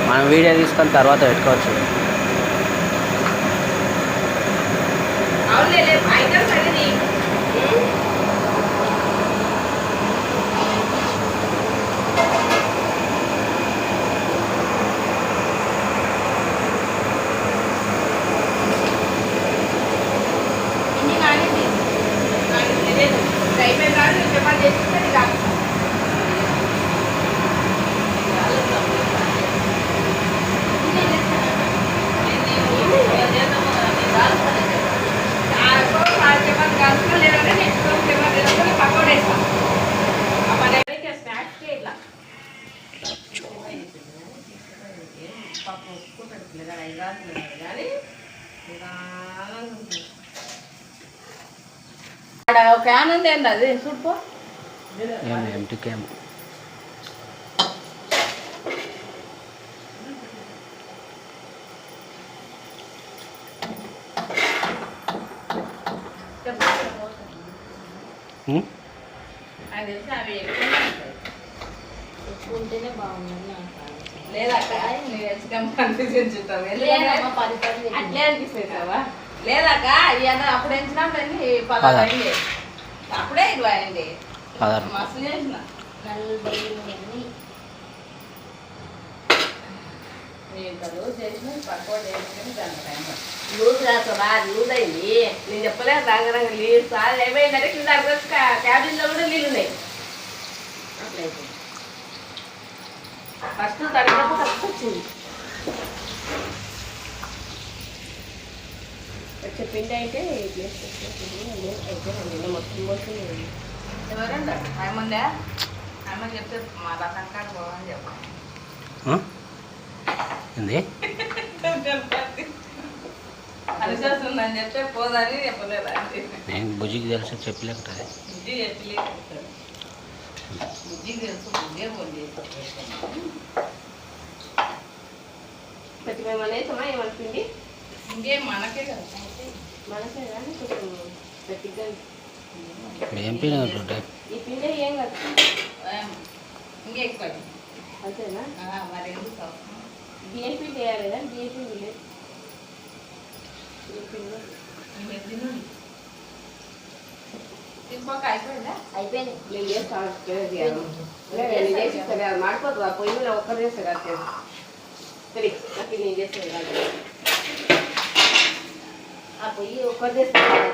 మనం వీడియో తీసుకొని తర్వాత పెట్టుకోవచ్చు. క్యాన్ ఉంది అండి, అది చూడుకో. Empty can. ఉంటేనే బాగుంది. లేదక్క అట్లే అనిపిస్తుంది కదా. లేదక్క అప్పుడు ఎంచినప్పుడు అన్ని 16 అయింది, అప్పుడే 20 అయింది. మస్తు చేసిన లూజ్ రాసా లూజ్ అయింది. నేను చెప్పలేదు రంగరంగ నీళ్ళు సార్ ఏమైందంటే కింద క్యాబిన్ లో కూడా నీళ్ళు ఉన్నాయి. అట్లయితే ఫస్ట్ తడినప్పుడు తక్కువ వచ్చింది. చెప్పింది అయితే అయితే మొత్తం పోతుంది. ఎవరండి ఆయమండే ఆయమ్మ చెప్తే మా రసం కాడ పోవని చెప్పండి. అనిచేస్తుందని చెప్తే పోదని చెప్పలేదు. నేను బుజ్జికి తెలుసు చెప్పలేక బుజ్జి చెప్పలేదు, బుజ్జికి తెలుసు. బుజ్జే ఫోన్ చేసి ఏమన్నా ఏమనిపింది ఇంకేం మనకే కదా, మనకే కానీ కొంచెం గట్టిగా ఏం పిండి ఉంటుంటాయి. ఈ పిండి ఏం కాదు, ఇంకే ఎక్కువ అంతేనా. మరి ఎందుకు బియ్యం పిండి వేయాలి కదా, బియ్యం పిండి లేదు. అయిపోయింది. నేను చేస్తాను, చేసిస్తాను. అది మాడిపోతుంది. ఆ పొయ్యి మీద ఒక్కరు చేస్తారు కదా, సరే నాకు నేను చేస్తాను. ఆ పొయ్యి ఒక్కరు చేస్తాను.